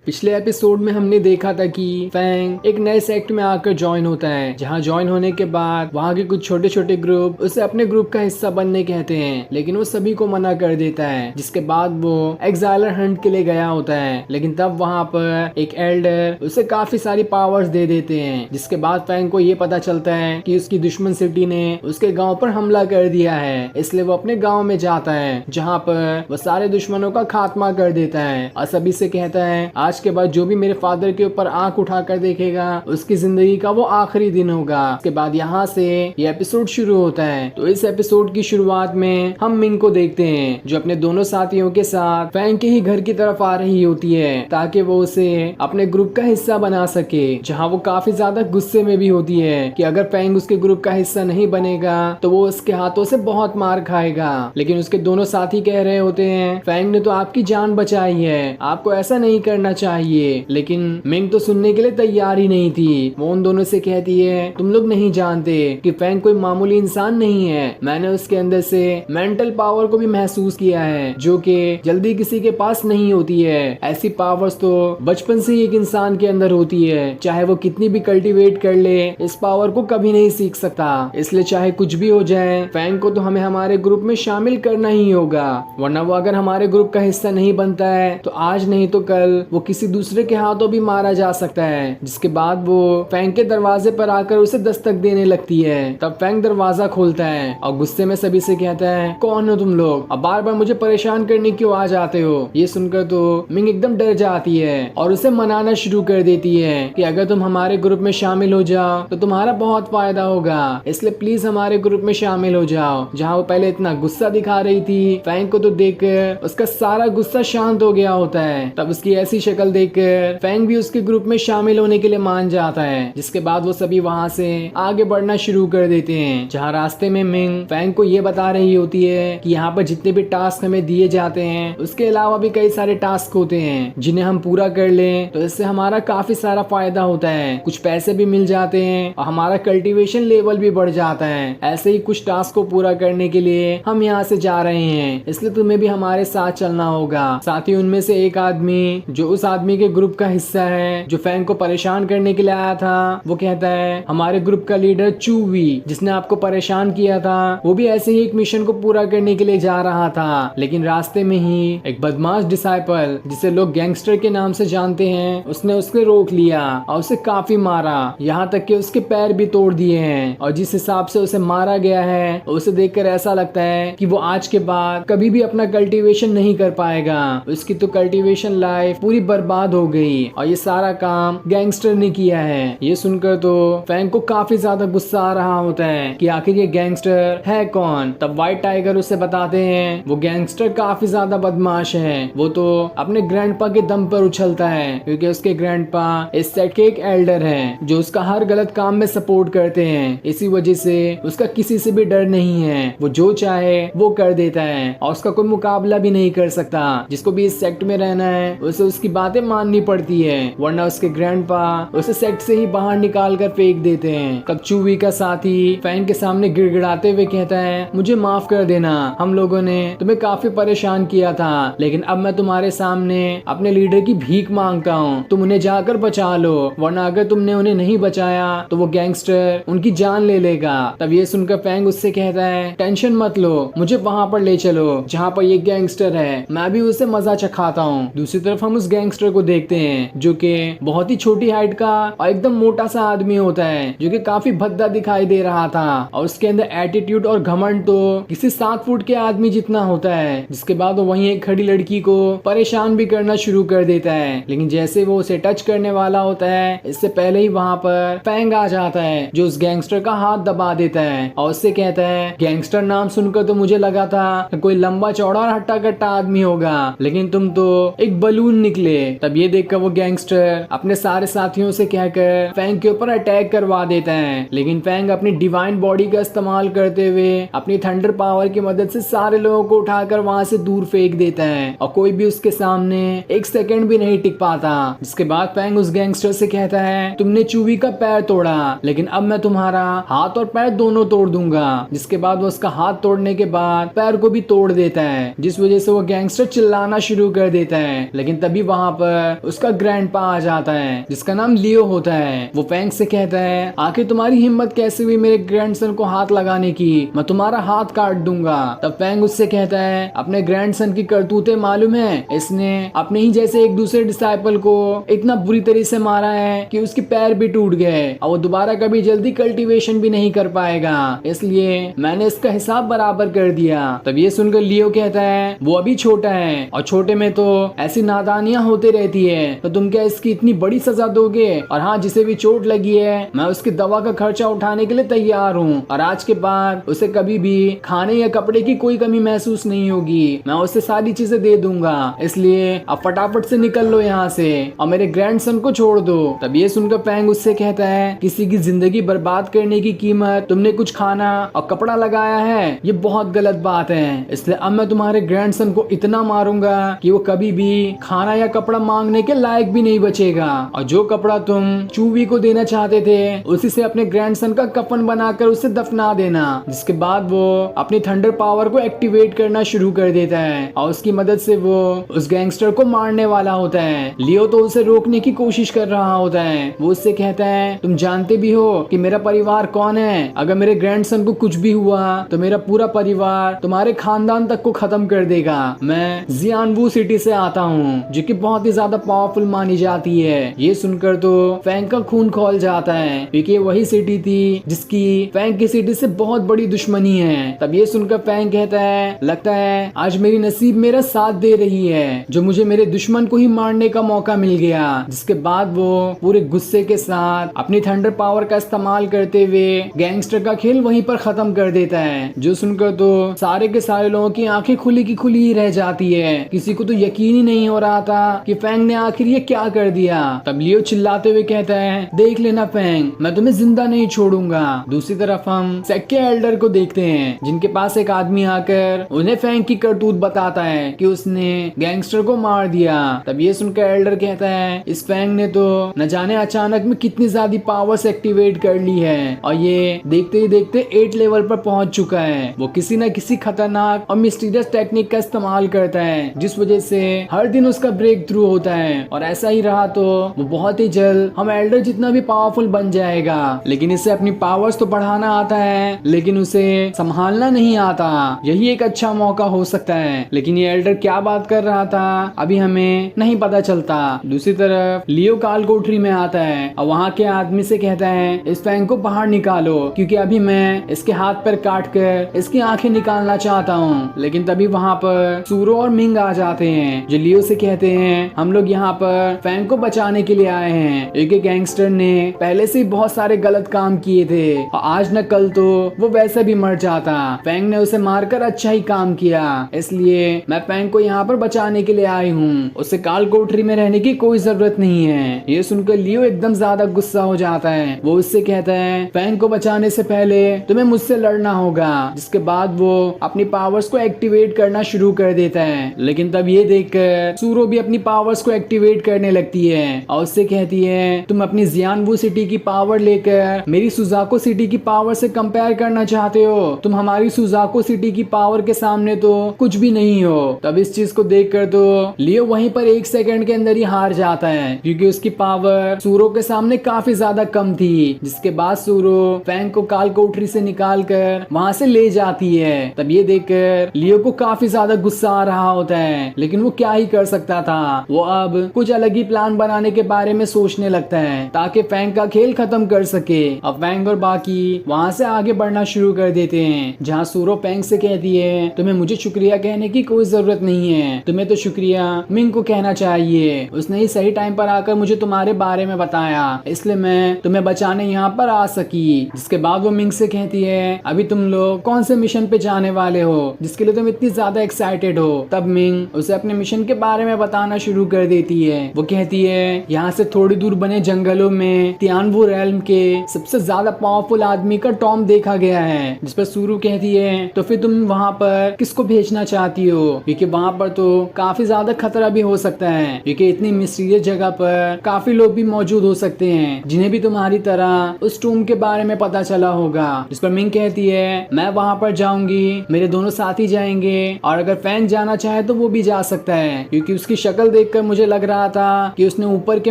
पिछले एपिसोड में हमने देखा था कि फैंग एक नए सेक्ट में आकर ज्वाइन होता है, जहां ज्वाइन होने के बाद वहां के कुछ छोटे छोटे ग्रुप उसे अपने ग्रुप का हिस्सा बनने कहते हैं, लेकिन वो सभी को मना कर देता है। जिसके बाद वो एक्साइलर हंट के लिए गया होता है, लेकिन तब वहां पर एक एल्डर उसे काफी सारी पावर्स दे देते हैं। जिसके बाद फैंग को ये पता चलता है कि उसकी दुश्मन सिटी ने उसके गाँव पर हमला कर दिया है, इसलिए वो अपने गाँव में जाता है, जहाँ पर वो सारे दुश्मनों का खात्मा कर देता है और सभी से कहता है आज के बाद जो भी मेरे फादर के ऊपर आंख उठाकर देखेगा उसकी जिंदगी का वो आखिरी दिन होगा। उसके बाद यहाँ से ये एपिसोड शुरू होता है। तो इस एपिसोड की शुरुआत में हम मिंग को देखते हैं, जो अपने दोनों साथियों के साथ फैंग के ही घर की तरफ आ रही होती है, ताकि वो उसे अपने ग्रुप का हिस्सा बना सके। जहाँ वो काफी ज्यादा गुस्से में भी होती है कि अगर फैंग उसके ग्रुप का हिस्सा नहीं बनेगा तो वो उसके हाथों से बहुत मार खाएगा। लेकिन उसके दोनों साथी कह रहे होते हैं फैंग ने तो आपकी जान बचाई है, आपको ऐसा नहीं करना चाहिए। लेकिन मिंग तो सुनने के लिए तैयार ही नहीं थी। वो उन दोनों से कहती है तुम लोग नहीं जानते कि फैंग कोई मामूली इंसान नहीं है, मैंने उसके अंदर से मेंटल पावर को भी महसूस किया है, जो कि जल्दी किसी के पास नहीं होती है। ऐसी पावर्स तो बचपन से ही एक इंसान के अंदर होती है, चाहे वो कितनी भी कल्टीवेट कर ले, इस पावर को कभी नहीं सीख सकता। इसलिए चाहे कुछ भी हो जाए, फैंग को तो हमें हमारे ग्रुप में शामिल करना ही होगा, वरना वो अगर हमारे ग्रुप का हिस्सा नहीं बनता है तो आज नहीं तो कल वो किसी दूसरे के हाथों भी मारा जा सकता है। जिसके बाद वो फैंग के दरवाजे पर आकर उसे दस्तक देने लगती है। तब फैंग दरवाजा खोलता है और गुस्से में सभी से कहता है कौन हो तुम लोग, अब बार बार मुझे परेशान करने क्यों आ जाते हो। ये सुनकर तो मिंग एकदम डर जाती है और उसे मनाना शुरू कर देती है कि अगर तुम हमारे ग्रुप में शामिल हो जाओ तो तुम्हारा बहुत फायदा होगा, इसलिए प्लीज हमारे ग्रुप में शामिल हो जाओ। जहाँ वो पहले इतना गुस्सा दिखा रही थी, फैंग को तो देखकर उसका सारा गुस्सा शांत हो गया होता है। तब उसकी ऐसी शक्ल देखकर फैंग भी उसके ग्रुप में शामिल होने के लिए मान जाता है। जिसके बाद वो सभी वहाँ से आगे बढ़ना शुरू कर देते हैं। जहाँ रास्ते में मिंग फैंग को ये बता रही होती है कि यहाँ पर जितने भी टास्क हमें दिए जाते हैं उसके अलावा भी कई सारे टास्क होते हैं, जिन्हें हम पूरा कर लें तो इससे हमारा काफी सारा फायदा होता है, कुछ पैसे भी मिल जाते हैं और हमारा कल्टीवेशन लेवल भी बढ़ जाता है। ऐसे ही कुछ टास्क को पूरा करने के लिए हम यहाँ से जा रहे हैं, इसलिए तुम्हें भी हमारे साथ चलना होगा। साथ ही उनमें से एक आदमी, जो उस आदमी के ग्रुप का हिस्सा है जो फैंग को परेशान करने के लिए आया था, वो कहता है हमारे ग्रुप का लीडर चूवी, जिसने आपको परेशान किया था, वो भी ऐसे ही एक मिशन को पूरा करने के लिए जा रहा था। लेकिन रास्ते में ही एक बदमाश डिसाइपल, जिसे लोग गैंगस्टर के नाम से जानते हैं, उसने उसके रोक लिया और उसे काफी मारा, यहाँ तक कि उसके पैर भी तोड़ दिए हैं। और जिस हिसाब से उसे मारा गया है उसे देखकर ऐसा लगता है कि वो आज के बाद कभी भी अपना कल्टीवेशन नहीं कर पाएगा। उसकी तो कल्टीवेशन लाइफ पूरी बर्बाद हो गई और ये सारा काम गैंगस्टर ने किया है। ये सुनकर तो फैंग को काफी ज्यादा गुस्सा आ रहा होता है कि आखिर ये गैंगस्टर है कौन। तब व्हाइट टाइगर उसे बताते हैं वो गैंगस्टर काफी ज्यादा बदमाश है, वो तो अपने ग्रैंडपा के दम पर उछलता है, क्योंकि उसके ग्रैंडपा इस सेट के एक एल्डर हैं जो उसका हर गलत काम में सपोर्ट करते हैं। इसी वजह से उसका किसी से भी डर नहीं है, वो जो चाहे वो कर देता है और उसका कोई मुकाबला भी नहीं कर सकता। जिसको भी इस सेक्ट में रहना है उसे उसकी बातें माननी पड़ती है, वरना उसके ग्रैंडपा उसे सेट से ही बाहर निकाल कर फेंक देते हैं। तब चूवी का साथी फैंग के सामने गिड़गिड़ाते हुए कहता है मुझे माफ कर देना, हम लोगों ने तुम्हें काफी परेशान किया था, लेकिन अब मैं तुम्हारे सामने अपने लीडर की भीख मांगता हूँ, तुम उन्हें जाकर बचा लो, वरना अगर तुमने उन्हें नहीं बचाया तो वो गैंगस्टर उनकी जान ले लेगा। तब ये सुनकर फैंग उससे कहता है टेंशन मत लो, मुझे वहाँ पर ले चलो जहाँ पर ये गैंगस्टर है, मैं भी उसे मजा चखाता हूँ। दूसरी तरफ हम उस गैंगस्टर को देखते हैं जो कि बहुत ही छोटी हाइट का और एकदम मोटा सा आदमी होता है, जो कि काफी भद्दा दिखाई दे रहा था और उसके अंदर एटीट्यूड और घमंड तो किसी 7 फुट के आदमी जितना होता है। जिसके बाद वो वहीं एक खड़ी लड़की को परेशान भी करना शुरू कर देता है, लेकिन जैसे वो उसे टच करने वाला होता है इससे पहले ही वहाँ पर फैंग आ जाता है, जो उस गैंगस्टर का हाथ दबा देता है और उससे कहता है गैंगस्टर नाम सुनकर तो मुझे लगा था कोई लंबा चौड़ा और हट्टा कट्टा आदमी होगा, लेकिन तुम तो एक बलून निकले। तब ये देखकर वो गैंगस्टर अपने सारे साथियों से कहकर फैंग के ऊपर अटैक करवा देता है, लेकिन फैंग अपनी डिवाइन बॉडी का इस्तेमाल करते हुए अपनी थंडर पावर की मदद से सारे लोगों को उठाकर वहां से दूर फेंक देता है और कोई भी उसके सामने एक सेकंड भी नहीं टिक पाता। जिसके बाद फैंग उस गैंगस्टर से कहता है तुमने चूवी का पैर तोड़ा, लेकिन अब मैं तुम्हारा हाथ और पैर दोनों तोड़ दूंगा। जिसके बाद वो उसका हाथ तोड़ने के बाद पैर को भी तोड़ देता है, जिस वजह से वो गैंगस्टर चिल्लाना शुरू कर देता है। लेकिन तभी वहां पर उसका ग्रैंडपा आ जाता है जिसका नाम लियो होता है। वो फैंग से कहता है आखिर तुम्हारी हिम्मत कैसे हुई मेरे ग्रैंडसन को हाथ लगाने की, मैं तुम्हारा हाथ काट दूंगा। तब फैंग उससे कहता है अपने ग्रैंडसन की करतूतें मालूम है, इसने अपने ही जैसे एक दूसरे डिसाइपल को इतना बुरी तरह से मारा है कि उसके पैर भी टूट गए और वो दोबारा कभी जल्दी कल्टीवेशन भी नहीं कर पाएगा, इसलिए मैंने इसका हिसाब बराबर कर दिया। तब ये सुनकर लियो कहता है वो अभी छोटा है और छोटे में तो ऐसी नादानियां होते रहती है, तो तुम क्या इसकी इतनी बड़ी सजा दोगे? और हाँ, जिसे भी चोट लगी है मैं उसकी दवा का खर्चा उठाने के लिए तैयार हूँ और आज के बाद उसे कभी भी खाने या कपड़े की कोई कमी महसूस नहीं होगी, मैं उसे सारी चीजें दे दूंगा। इसलिए अब फटाफट से निकल लो यहाँ से और मेरे ग्रैंडसन को छोड़ दो। तब ये सुनकर फैंग उससे कहता है किसी की जिंदगी बर्बाद करने की कीमत तुमने कुछ खाना और कपड़ा लगाया है, ये बहुत गलत बात है, इसलिए अब मैं तुम्हारे ग्रैंडसन को इतना मारूंगा कि वो कभी भी खाना या कपड़ा मांगने के लायक भी नहीं बचेगा। और जो कपड़ा तुम चूवी को देना चाहते थे उसी से अपने ग्रैंडसन का कफन बनाकर उसे दफना देना, जिसके बाद वो अपनी थंडर पावर को एक्टिवेट करना शुरू कर देता है और उसकी मदद से वो उस गैंगस्टर को मारने वाला होता है। लियो तो उसे रोकने की कोशिश कर रहा होता है, वो उससे कहता है तुम जानते भी हो कि मेरा परिवार कौन है, अगर मेरे ग्रैंडसन को कुछ भी हुआ तो मेरा पूरा परिवार तुम्हारे खानदान तक को खत्म कर देगा। मैं जियानवू सिटी से आता हूँ जो कि बहुत ही ज्यादा पावरफुल मानी जाती है। ये सुनकर तो फैंग का खून खौल जाता है क्योंकि वही सिटी थी जिसकी फैंग की सिटी से बहुत बड़ी दुश्मनी है। तब ये सुनकर फैंग कहता है लगता है आज मेरी नसीब मेरा साथ दे रही है जो मुझे मेरे दुश्मन को ही मारने का मौका मिल गया। जिसके बाद वो पूरे गुस्से के साथ अपनी थंडर पावर का इस्तेमाल करते हुए गैंगस्टर का खेल वहीं पर खत्म कर देता है। जो सुनकर तो सारे के सारे लोगों की आंखें खुली की खुली ही रह जाती है, किसी को तो यकीन ही नहीं हो रहा था कि फैंग ने आखिर ये क्या कर दिया। तब लियो चिल्लाते हुए कहता है देख लेना फैंग, मैं तुम्हें जिंदा नहीं छोड़ूंगा। दूसरी तरफ हम सेक्के एल्डर को देखते हैं जिनके पास एक आदमी आकर उन्हें फैंग की करतूत बताता है कि उसने गैंगस्टर को मार दिया। तब ये सुनकर एल्डर कहता है इस फैंग ने तो न जाने अचानक में कितनी ज्यादा पावर्स एक्टिवेट कर ली है और ये देखते ही देखते 8 लेवल पर पहुंच चुका है। वो किसी न किसी खतरनाक और मिस्टीरियस टेक्निक का इस्तेमाल करता है जिस वजह से हर दिन उसका ब्रेक थ्रू होता है और ऐसा ही रहा तो वो बहुत ही जल्द हम एल्डर जितना भी पावरफुल बन जाएगा। लेकिन इसे अपनी पावर्स तो बढ़ाना आता है लेकिन उसे संभालना नहीं आता, यही एक अच्छा मौका हो सकता है। लेकिन ये एल्डर क्या बात कर रहा था अभी हमें नहीं पता चलता। दूसरी तरफ लियो काल कोठरी में आता है और वहाँ के आदमी से कहता है इस फैंग को बाहर निकालो क्योंकि अभी मैं इसके हाथ पर काट कर इसकी आंखें निकालना चाहता हूँ। लेकिन तभी वहाँ पर सूरो और मिंग आ जाते हैं जो लियो से कहते हैं हम लोग यहाँ पर फैंग को बचाने के लिए आए हैं। एक गैंगस्टर ने पहले से ही बहुत सारे गलत काम किए थे और आज न कल तो वो वैसे भी मर जाता। फैंग ने उसे मारकर अच्छा ही काम किया, इसलिए मैं फैंग को यहाँ पर बचाने के लिए आई हूँ, उसे काल कोठरी में रहने की कोई जरूरत नहीं है। ये सुनकर लियो एकदम ज्यादा गुस्सा हो जाता है, वो उससे कहता है फैंग को बचाने से पहले तुम्हें मुझसे लड़ना होगा। जिसके बाद वो अपनी पावर्स को एक्टिवेट करना शुरू कर देता है। लेकिन तब ये देखकर सूरो भी अपनी पावर्स को एक्टिवेट करने लगती है और उससे कहती है तुम अपनी जियानवू सिटी की पावर लेकर मेरी सुजाको सिटी की पावर से कंपेयर करना चाहते हो, तुम हमारी सुजाको सिटी की पावर के सामने तो कुछ भी नहीं हो। तब इस चीज को देखकर तो लियो वहीं पर 1 सेकंड के अंदर ही हार जाता है क्योंकि उसकी पावर सूरो के सामने काफी ज्यादा कम थी। जिसके बाद सूरो फैंग को काल कोठरी से निकाल कर वहाँ से ले जाती है। तब ये देखकर लियो को काफी ज्यादा गुस्सा आ रहा होता है लेकिन वो क्या ही कर सकता था, वो अब कुछ अलग ही प्लान बनाने के बारे में सोचने लगता है ताकि फैंग का खेल खत्म कर सके। अब फैंग और बाकी वहाँ से आगे बढ़ना शुरू कर देते हैं जहाँ सूरो फैंग से कहती है तुम्हें मुझे शुक्रिया कहने की कोई जरूरत नहीं है, तुम्हें तो शुक्रिया मिंग को कहना चाहिए, उसने ही सही टाइम पर आकर मुझे तुम्हारे बारे में बताया इसलिए मैं तुम्हें बचाने यहाँ पर आ सकी। जिसके बाद वो मिंग से कहती है अभी तुम लोग कौन से मिशन पे जाने वाले हो जिसके लिए तुम इतनी ज्यादा एक्साइटेड हो। तब मिंग उसे अपने मिशन के बारे में बताना शुरू कर देती है। वो कहती है यहाँ से थोड़ी दूर बने जंगलों में तियानवू रेल्म के सबसे ज्यादा पावरफुल आदमी का टॉम देखा गया है। जिस पर सूरू कहती है तो फिर तुम वहाँ पर किसको भेजना चाहती हो क्योंकि वहाँ पर तो काफी ज्यादा खतरा भी हो सकता है क्योंकि इतनी मिस्टीरियस जगह पर काफी लोग भी मौजूद हो सकते हैं जिन्हें भी तुम्हारी तरह उस टूम के बारे में पता चला होगा। जिस पर मिंग कहती है मैं वहाँ पर जाऊंगी, मेरे दोनों साथी जाएंगे और अगर फैंग जाना चाहे तो वो भी जा सकता है क्योंकि उसकी शक्ल देखकर मुझे लग रहा था कि उसने ऊपर के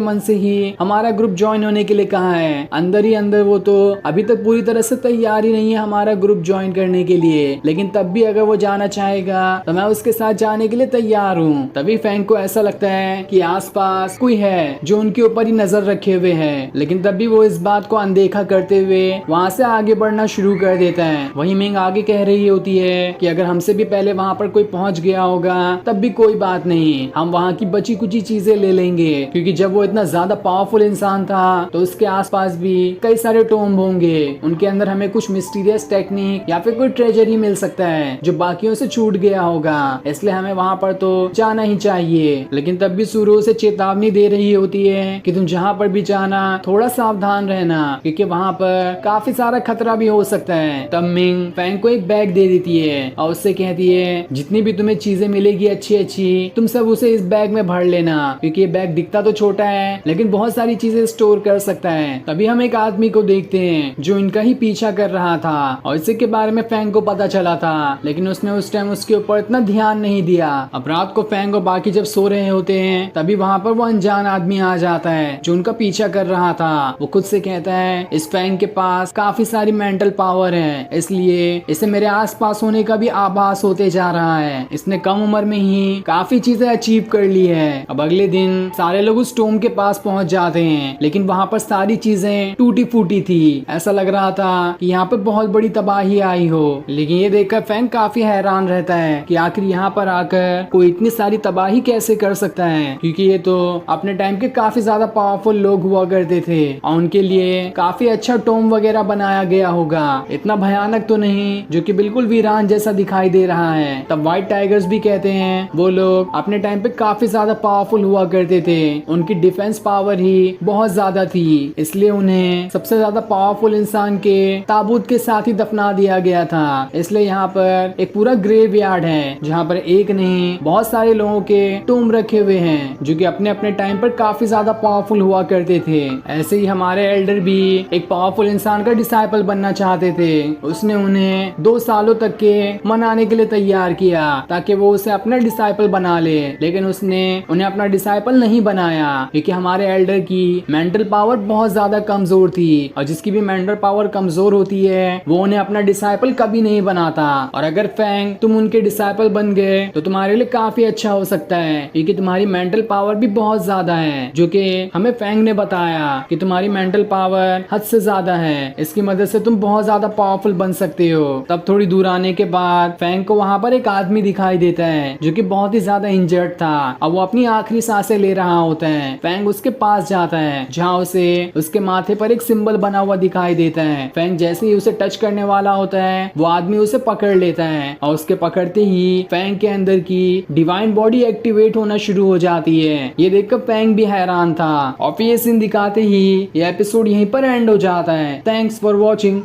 मन से ही हमारा ग्रुप ज्वाइन होने के लिए कहा है। अंदर ही अंदर वो तो अभी तक पूरी तरह से तैयार ही नहीं है हमारा ग्रुप ज्वाइन करने के लिए, लेकिन तब भी अगर वो जाना चाहेगा तो मैं उसके साथ जाने के लिए तैयार हूँ। तभी फैंग को ऐसा लगता है कि आसपास कोई है जो उनके ऊपर ही नजर रखे हुए है, लेकिन तब भी वो इस बात को अनदेखा करते हुए वहाँ से आगे बढ़ना शुरू कर देता है। वहीं मिंग आगे कह रही होती है कि अगर हमसे भी पहले वहाँ पर कोई पहुंच गया होगा तब भी कोई बात नहीं, हम वहाँ की बची कुची चीजें ले लेंगे, क्योंकि जब वो इतना ज्यादा पावरफुल इंसान था तो उसके आसपास भी कई सारे टोम्ब होंगे, उनके अंदर हमें कुछ मिस्टीरियस टेक्निक या फिर कोई ट्रेजरी मिल सकता है जो बाकियों से छूट गया होगा, इसलिए हमें वहाँ पर तो जाना ही चाहिए। लेकिन तब भी सुरो से चेतावनी दे रही होती है कि तुम जहाँ पर भी जाना थोड़ा सावधान रहना, क्योंकि वहाँ पर काफी सारा खतरा भी हो सकता है। तब मिंग फैंग को एक बैग दे देती है और उससे कहती है जितनी भी तुम्हें चीजें मिलेगी अच्छी अच्छी तुम सब उसे इस बैग में भर लेना, क्योंकि ये बैग दिखता तो छोटा है लेकिन बहुत सारी चीजें स्टोर कर सकता है। तभी हम एक आदमी को देखते हैं जो इनका ही पीछा कर रहा था और इसी के बारे में फैंग को पता चला था, लेकिन उसने उस टाइम उसके ऊपर इतना ध्यान नहीं दिया। अब रात को फैंग और बाकी जब सो रहे होते हैं तभी वहाँ पर वो अनजान आदमी आ जाता है जो उनका पीछा कर रहा था। वो खुद से कहता है इस फैंग के पास काफी सारी मेंटल पावर है, इसलिए इसे मेरे आसपास होने का भी आभास होते जा रहा है। इसने कम उम्र में ही काफी चीजें अचीव कर ली है। अब अगले दिन सारे लोग उस टोम के पास पहुंच जाते हैं, लेकिन वहाँ पर सारी चीजें टूटी फूटी थी। ऐसा लग रहा था कि यहाँ पर बहुत बड़ी तबाही आई हो, लेकिन ये देखकर फैंग काफी हैरान रहता है कि आखिर यहाँ पर आकर कोई इतनी सारी तबाही कैसे कर सकता है, क्योंकि ये तो अपने टाइम के काफी ज्यादा पावरफुल लोग हुआ करते थे और उनके लिए काफी अच्छा टोम वगैरह बनाया गया होगा, इतना भयानक तो नहीं जो कि बिल्कुल वीरान जैसा दिखाई दे रहा है। तब व्हाइट टाइगर्स भी कहते हैं वो लोग अपने टाइम पे काफी ज्यादा पावरफुल हुआ करते थे, उनकी डिफेंस पावर ही बहुत ज्यादा थी, इसलिए उन्हें सबसे ज्यादा पावरफुल इंसान के ताबूत के साथ ही दफना दिया गया था। इसलिए यहाँ पर एक पूरा ग्रेव यार्ड है जहाँ पर एक नहीं बहुत सारे लोगों के टूम रखे हुए हैं जो कि अपने अपने टाइम पर काफी ज्यादा पावरफुल हुआ करते थे। ऐसे ही हमारे एल्डर भी एक पावरफुल इंसान का डिसाइपल बनना चाहते थे। उसने उन्हें 2 सालों तक के मनाने के लिए तैयार किया ताकि वो उसे अपना डिसाइपल बना ले, लेकिन उसने उन्हें अपना डिसाइपल नहीं बनाया क्योंकि हमारे एल्डर की मेंटल पावर बहुत ज्यादा कमजोर थी और जिसकी भी मेंटल पावर कमजोर होती है वो उन्हें अपना डिसाइपल कभी नहीं बनाता। और अगर फैंग तुम उनके डिसाइपल बन गए तो तुम्हारे लिए काफी अच्छा हो सकता है क्योंकि तुम्हारी मेंटल पावर भी बहुत ज्यादा है, जो कि हमें फैंग ने बताया कि तुम्हारी मेंटल पावर हद से ज्यादा है, इसकी मदद से तुम बहुत ज्यादा पावरफुल बन सकते हो। तब थोड़ी दूर आने के बाद फैंग को वहाँ पर एक आदमी दिखाई देता है जो कि बहुत ही ज्यादा इंजर्ड था और वो अपनी आखिरी सांसें ले रहा होता है। फैंग उसके पास जाता है जहाँ उसे उसके माथे पर एक सिंबल बना हुआ दिखाई देता है। फैंग जैसे ही उसे टच करने वाला होता है वो आदमी उसे पकड़ लेता है और उसके पकड़ते ही फैंग के अंदर की डिवाइन बॉडी एक्टिवेट होना शुरू हो जाती है। ये देखकर फैंग भी हैरान था और फिर ये सीन दिखाते ही ये एपिसोड यहीं पर एंड हो जाता है। Thanks for watching.